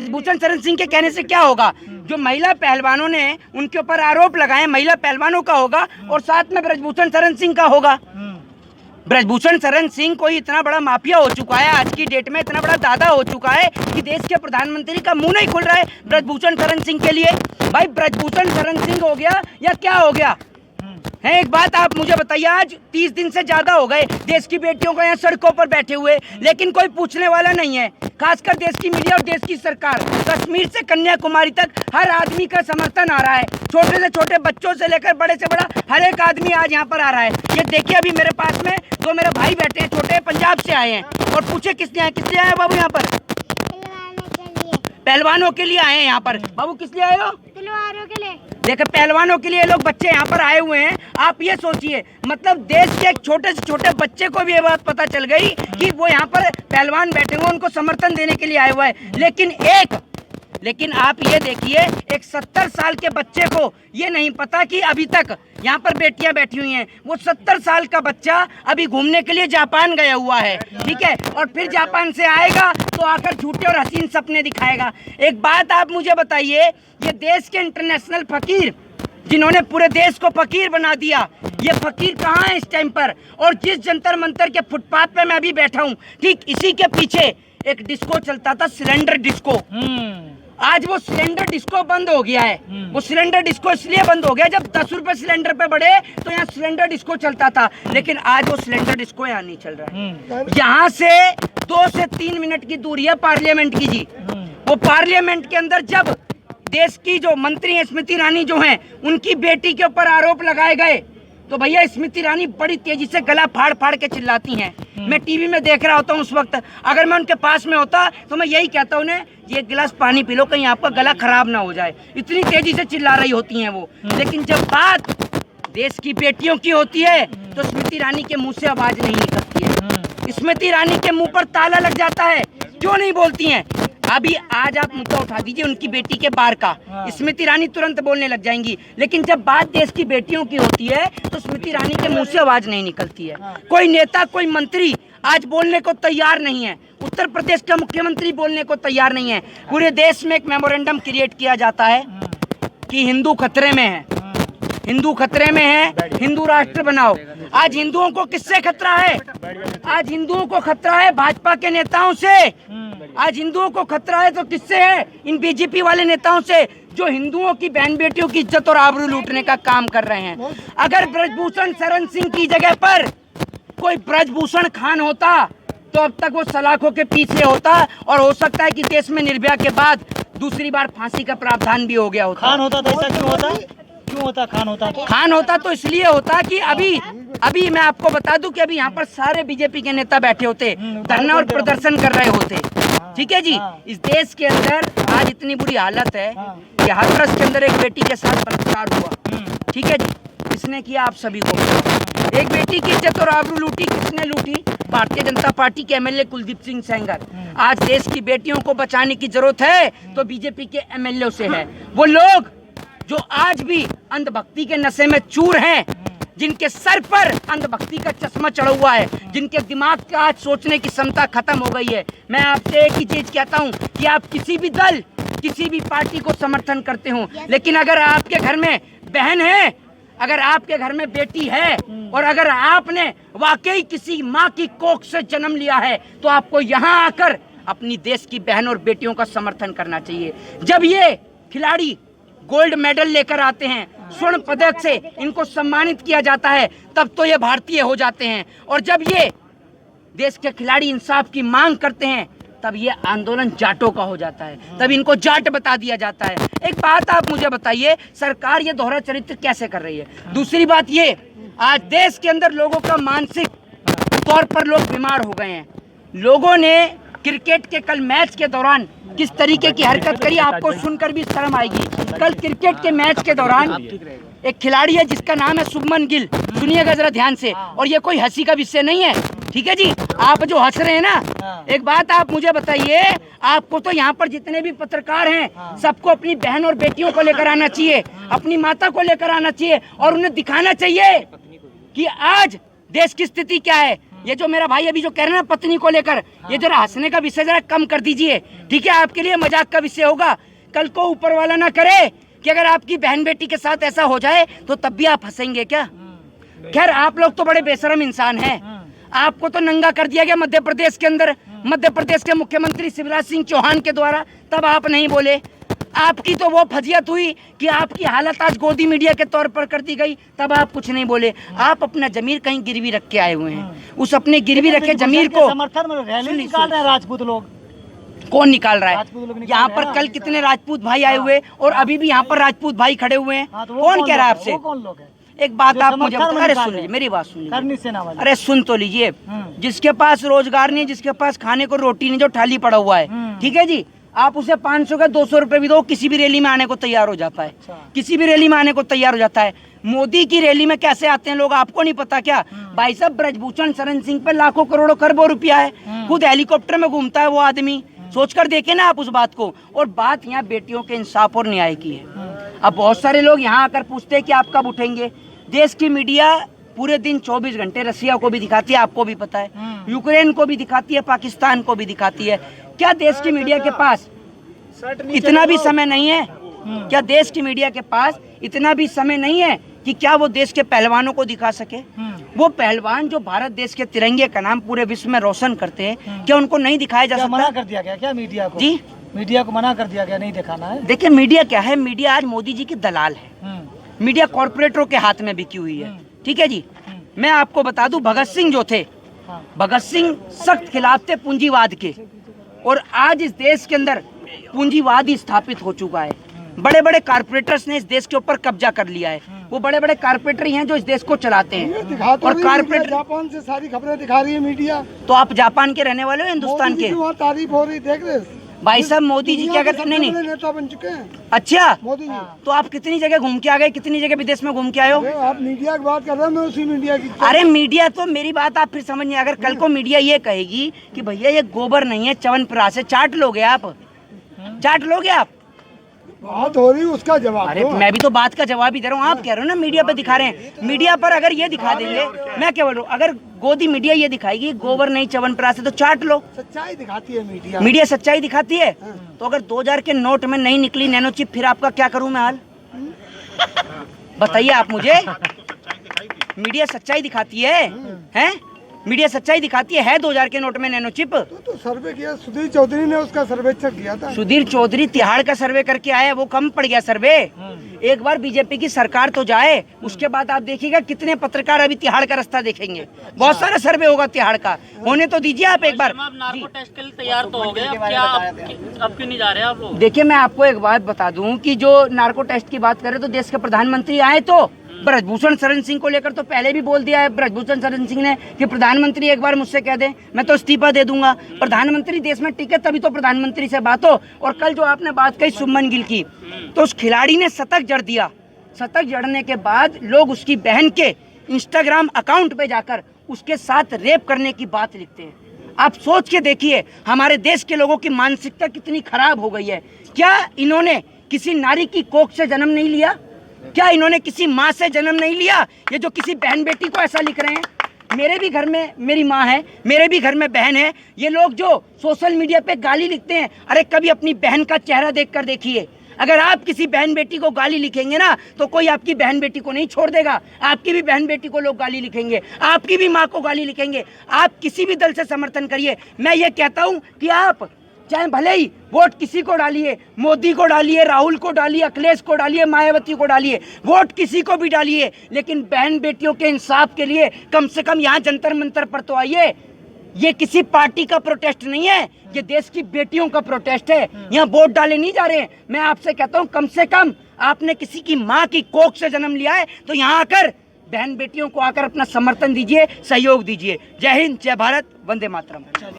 ब्रजभूषण शरण सिंह के कहने से क्या होगा? जो महिला पहलवानों ने उनके ऊपर आरोप लगाए महिला पहलवानों का होगा और साथ में ब्रजभूषण शरण सिंह का होगा। ब्रजभूषण शरण सिंह कोई इतना बड़ा माफिया हो चुका है, आज की डेट में इतना बड़ा दादा हो चुका है कि देश के प्रधानमंत्री का मुंह नहीं खुल रहा है ब्रजभूषण शरण सिंह के लिए। भाई ब्रजभूषण शरण सिंह हो गया या क्या हो गया है? एक बात आप मुझे बताइए, आज 30 दिन से ज्यादा हो गए देश की बेटियों को यहाँ सड़कों पर बैठे हुए, लेकिन कोई पूछने वाला नहीं है। खासकर देश की मीडिया और देश की सरकार, कश्मीर से कन्याकुमारी तक हर आदमी का समर्थन आ रहा है, छोटे से छोटे बच्चों से लेकर बड़े से बड़ा हर एक आदमी आज यहाँ पर आ रहा है। ये देखिए अभी मेरे पास में दो मेरे भाई बैठे हैं, छोटे पंजाब से आए हैं, और पूछे किस लिए आए बाबू यहाँ पर? पहलवानों के लिए आए हैं यहाँ पर। बाबू किस लिए आए हो? पहलवानों के लिए। देखो पहलवानों के लिए लोग बच्चे यहाँ पर आए हुए हैं। आप ये सोचिए, मतलब देश के एक छोटे से छोटे बच्चे को भी ये बात पता चल गई कि वो यहाँ पर पहलवान बैठे हुए उनको समर्थन देने के लिए आए हुआ है। लेकिन आप ये देखिए, एक 70 साल के बच्चे को ये नहीं पता कि अभी तक यहाँ पर बेटियां बैठी हुई हैं। वो 70 साल का बच्चा अभी घूमने के लिए जापान गया हुआ है, ठीक है, और फिर जापान से आएगा तो आकर झूठे और हसीन सपने दिखाएगा। एक बात आप मुझे बताइए, ये देश के इंटरनेशनल फकीर जिन्होंने पूरे देश को फकीर बना दिया, ये फकीर कहाँ है इस टाइम पर? और जिस जंतर मंतर के फुटपाथ पे मैं अभी बैठा हूँ, ठीक इसी के पीछे एक डिस्को चलता था, सिलेंडर डिस्को। आज वो सिलेंडर डिस्को बंद हो गया है। वो सिलेंडर डिस्को इसलिए बंद हो गया, जब 10 रुपए सिलेंडर पे बढ़े तो यहाँ सिलेंडर डिस्को चलता था, लेकिन आज वो सिलेंडर डिस्को यहाँ नहीं चल रहा है। यहाँ से 2 से 3 मिनट की दूरी है पार्लियामेंट की जी। वो पार्लियामेंट के अंदर जब देश की जो मंत्री है स्मृति ईरानी जो है, उनकी बेटी के ऊपर आरोप लगाए गए, तो भैया स्मृति ईरानी बड़ी तेजी से गला फाड़ फाड़ के चिल्लाती हैं। मैं टीवी में देख रहा होता हूँ उस वक्त, अगर मैं उनके पास में होता तो मैं यही कहता उन्हें, ये गिलास पानी पी लो, कहीं आपका गला खराब ना हो जाए। इतनी तेजी से चिल्ला रही होती हैं वो। लेकिन जब बात देश की बेटियों की होती है तो स्मृति ईरानी के मुंह से आवाज नहीं निकलती है। स्मृति ईरानी के मुंह पर ताला लग जाता है, क्यों नहीं बोलती हैं? अभी आज आप मुद्दा उठा दीजिए उनकी बेटी के बार का, स्मृति ईरानी तुरंत बोलने लग जाएंगी। लेकिन जब बात देश की बेटियों की होती है तो स्मृति ईरानी के मुंह से आवाज नहीं निकलती है। कोई नेता, कोई मंत्री आज बोलने को तैयार नहीं है। उत्तर प्रदेश का मुख्यमंत्री बोलने को तैयार नहीं है। पूरे देश में एक मेमोरेंडम क्रिएट किया जाता है कि हिंदू खतरे में है, हिंदू खतरे में है, हिंदू राष्ट्र बनाओ। आज हिंदुओं को किससे खतरा है? आज हिंदुओं को खतरा है भाजपा के नेताओं से। आज हिंदुओं को खतरा है तो किससे है? इन बीजेपी वाले नेताओं से, जो हिंदुओं की बहन बेटियों की इज्जत और आबरू लूटने का काम कर रहे हैं। अगर ब्रजभूषण शरण सिंह की जगह पर कोई ब्रजभूषण खान होता तो अब तक वो सलाखों के पीछे होता, और हो सकता है कि देश में निर्भया के बाद दूसरी बार फांसी का प्रावधान भी हो गया होता। खान होता तो ऐसा क्यों होता? क्यों होता खान होता? तो खान होता तो इसलिए होता कि अभी मैं आपको बता दूं कि अभी यहाँ पर सारे बीजेपी के नेता बैठे होते, धरना और प्रदर्शन कर रहे होते, ठीक है जी। इस देश के अंदर आज इतनी बुरी हालत है कि हाथरस के अंदर एक बेटी के साथ बलात्कार हुआ, ठीक है जी। किसने किया? आप सभी को। एक बेटी की इज्जत और आबरू लूटी, किसने लूटी? भारतीय जनता पार्टी के एमएलए कुलदीप सिंह सेंगर। आज देश की बेटियों को बचाने की जरूरत है तो बीजेपी के एमएलए से है। वो लोग जो आज भी अंधभक्ति के नशे में चूर हैं, जिनके सर पर अंधभक्ति का चश्मा चढ़ा हुआ है, जिनके दिमाग का आज सोचने की क्षमता खत्म हो गई है। मैं आपसे एक ही चीज कहता हूँ कि आप किसी भी दल, किसी भी पार्टी को समर्थन करते हो, लेकिन अगर आपके घर में बहन है, अगर आपके घर में बेटी है, और अगर आपने वाकई किसी माँ की कोख से जन्म लिया है, तो आपको यहाँ आकर अपनी देश की बहन और बेटियों का समर्थन करना चाहिए। जब ये खिलाड़ी गोल्ड मेडल लेकर आते हैं, स्वर्ण पदक से इनको सम्मानित किया जाता है, तब तो ये भारतीय हो जाते हैं। और जब ये देश के खिलाड़ी इंसाफ की मांग करते हैं, तब ये आंदोलन जाटों का हो जाता है, तब इनको जाट बता दिया जाता है। एक बात आप मुझे बताइए, सरकार ये दोहरा चरित्र कैसे कर रही है? दूसरी बात ये, आज देश के अंदर लोगों का मानसिक तौर पर लोग बीमार हो गए हैं। लोगों ने क्रिकेट के कल मैच के दौरान किस तरीके की हरकत करी, आपको सुनकर भी शर्म आएगी। कल क्रिकेट के मैच के दौरान एक खिलाड़ी है जिसका नाम है शुभमन गिल, सुनिएगा जरा ध्यान से, और ये कोई हंसी का विषय नहीं है, ठीक है जी। आप जो हंस रहे हैं ना, एक बात आप मुझे बताइए, आपको तो यहाँ पर जितने भी पत्रकार हैं, सबको अपनी बहन और बेटियों को लेकर आना चाहिए, अपनी माता को लेकर आना चाहिए, और उन्हें दिखाना चाहिए कि आज देश की स्थिति क्या है। ये जो मेरा भाई अभी जो कह रहे हैं ना पत्नी को लेकर, ये जरा हंसने का विषय जरा कम कर दीजिए, ठीक है? आपके लिए मजाक का विषय होगा, कल को ऊपर वाला ना करे कि अगर आपकी बहन बेटी के साथ ऐसा हो जाए तो तब भी आप हंसेंगे क्या? खैर, आप लोग तो बड़े बेशरम इंसान हैं। आपको तो नंगा कर दिया गया मध्य प्रदेश के अंदर, मध्य प्रदेश के मुख्यमंत्री शिवराज सिंह चौहान के द्वारा, तब आप नहीं बोले। आपकी तो वो फजियत हुई कि आपकी हालत आज गोदी मीडिया के तौर पर कर दी गई, तब आप कुछ नहीं बोले। आप अपना जमीर कहीं गिरवी रख के आए हुए हैं, उस अपने गिरवी रखे जमीर को समर्थन में रैली निकाल रहे हैं राजपूत लोग। कौन निकाल रहा है? राजपूत लोग निकाल यहाँ रहे पर हैं। कल कितने राजपूत भाई आए हुए और अभी भी यहाँ पर राजपूत भाई खड़े हुए हैं। हाँ, तो वो कौन कह रहा है लोग आपसे? वो कौन लोग हैं? एक बात जो आप मुझे समर्थन में अरे निकाल सुन रहे लीजिए, हैं। मेरी बात सुन लीजिए। करनी सेना वाले। अरे सुन तो लीजिए, जिसके पास रोजगार नहीं, जिसके पास खाने को रोटी नहीं, जो थाली पड़ा हुआ है, ठीक है जी, आप उसे 500 का 200 रुपए भी दो, किसी भी रैली में आने को तैयार हो जाता है। किसी भी रैली में आने को तैयार हो जाता है। मोदी की रैली में कैसे आते हैं लोग, आपको नहीं पता क्या? भाई साहब, ब्रजभूषण शरण सिंह पे लाखों करोड़ों खरबों रुपया है, खुद हेलीकॉप्टर में घूमता है वो आदमी। सोचकर देखे ना आप उस बात को। और बात यहाँ बेटियों के इंसाफ और न्याय की है। अब बहुत सारे लोग यहाँ आकर पूछते हैं कि आप कब उठेंगे। देश की मीडिया पूरे दिन 24 घंटे रसिया को भी दिखाती है, आपको भी पता है, यूक्रेन को भी दिखाती है, पाकिस्तान को भी दिखाती है। क्या देश की मीडिया के पास इतना भी समय नहीं है? क्या देश की मीडिया के पास इतना भी समय नहीं है कि क्या वो देश के पहलवानों को दिखा सके? वो पहलवान जो भारत देश के तिरंगे का नाम पूरे विश्व में रोशन करते हैं, क्या उनको नहीं दिखाया जा क्या सकता? मना कर दिया गया क्या मीडिया को? जी, मीडिया को मना कर दिया गया, नहीं दिखाना है। देखिए मीडिया क्या है, मीडिया आज मोदी जी की दलाल है। मीडिया कॉर्पोरेटरों के हाथ में बिकी हुई है, ठीक है जी। मैं आपको बता दूं, भगत सिंह जो थे, भगत सिंह सख्त खिलाफ थे पूंजीवाद के, और आज इस देश के अंदर पूंजीवाद ही स्थापित हो चुका है। बड़े बड़े कारपोरेटर्स ने इस देश के ऊपर कब्जा कर लिया है। वो बड़े बड़े कारपोरेटर ही हैं जो इस देश को चलाते हैं। और कारपोरेटर जापान से सारी खबरें दिखा रही है मीडिया। तो आप जापान के रहने वाले हो, हिंदुस्तान के? वहाँ तारीफ हो रही, देख रहे भाई साहब, मोदी जी क्या करते? नहीं, नेता बन चुके हैं अच्छा, मोदी जी। तो आप कितनी जगह घूम के आ गए, कितनी जगह विदेश में घूम के आए हो? आप मीडिया की बात कर रहे हैं, मैं उसी मीडिया की। अरे मीडिया तो, मेरी बात आप फिर समझिए, अगर कल को मीडिया ये कहेगी कि भैया ये गोबर नहीं है च्यवनप्राश है, चाट लोगे आप? चाट लोगे आप? बात हो रही, उसका जवाब अरे दो। मैं भी तो बात का जवाब ही दे रहा हूँ। आप कह रहे हो ना मीडिया पे दिखा रहे हैं। मीडिया पर अगर ये दिखा देंगे, मैं क्या बोल रहा हूँ, अगर गोदी मीडिया ये दिखाएगी गोबर नहीं च्यवनप्राश है, तो चाट लो। सच्चाई दिखाती है मीडिया। मीडिया सच्चाई दिखाती है। तो अगर 2000 के नोट में नहीं निकली नैनो चिप, फिर आपका क्या करूं मैं हाल? बताइए आप मुझे। मीडिया सच्चाई दिखाती है, हैं? मीडिया सच्चाई दिखाती है 2000 के नोट में नैनो चिप। तो सर्वे किया, सुधीर चौधरी ने उसका सर्वेक्षण किया था। सुधीर चौधरी तिहाड़ का सर्वे करके आया, वो कम पड़ गया सर्वे। एक बार बीजेपी की सरकार तो जाए, उसके बाद आप देखिएगा कितने पत्रकार अभी तिहाड़ का रास्ता देखेंगे। बहुत सारा सर्वे होगा तिहाड़ का, होने तो दीजिए आप एक बार। नार्को टेस्ट के लिए तैयार तो हो गए, अब क्या अब क्यों नहीं जा रहे आप लोग? देखिए मैं आपको एक बात बता दूं कि जो नार्को टेस्ट की बात करें तो देश के प्रधानमंत्री आए, तो ब्रजभूषण शरण सिंह को लेकर तो पहले भी बोल दिया है ब्रजभूषण शरण सिंह ने कि प्रधानमंत्री एक बार मुझसे कह दें, मैं तो इस्तीफा दे दूंगा। प्रधानमंत्री देश में टिके तभी तो प्रधानमंत्री से बात हो। और कल जो आपने बात कही शुभमन गिल की, तो उस खिलाड़ी ने शतक जड़ दिया। शतक जड़ने के बाद लोग उसकी बहन के इंस्टाग्राम अकाउंट पे जाकर उसके साथ रेप करने की बात लिखते हैं। आप सोच के देखिए हमारे देश के लोगों की मानसिकता कितनी खराब हो गई है। क्या इन्होंने किसी नारी की कोख से जन्म नहीं लिया? क्या इन्होंने किसी माँ से जन्म नहीं लिया? ये जो किसी बहन बेटी को ऐसा लिख रहे हैं। मेरे भी घर में मेरी माँ है, मेरे भी घर में बहन है। ये लोग जो सोशल मीडिया पे गाली लिखते हैं, अरे कभी अपनी बहन का चेहरा देखकर देखिए। अगर आप किसी बहन बेटी को गाली लिखेंगे ना, तो कोई आपकी बहन बेटी को नहीं छोड़ देगा। आपकी भी बहन बेटी को लोग गाली लिखेंगे, आपकी भी माँ को गाली लिखेंगे। आप किसी भी दल से समर्थन करिए। मैं ये कहता हूँ कि आप चाहे भले ही वोट किसी को डालिए, मोदी को डालिए, राहुल को डालिए, अखिलेश को डालिए, मायावती को डालिए, वोट किसी को भी डालिए, लेकिन बहन बेटियों के इंसाफ के लिए कम से कम यहाँ जंतर मंतर पर तो आइए। ये किसी पार्टी का प्रोटेस्ट नहीं है, ये देश की बेटियों का प्रोटेस्ट है। यहाँ वोट डाले नहीं जा रहे हैं। मैं आपसे कहता हूँ, कम से कम आपने किसी की माँ की कोख से जन्म लिया है, तो यहाँ आकर बहन बेटियों को आकर अपना समर्थन दीजिए, सहयोग दीजिए। जय हिंद, जय भारत, वंदे मातरम।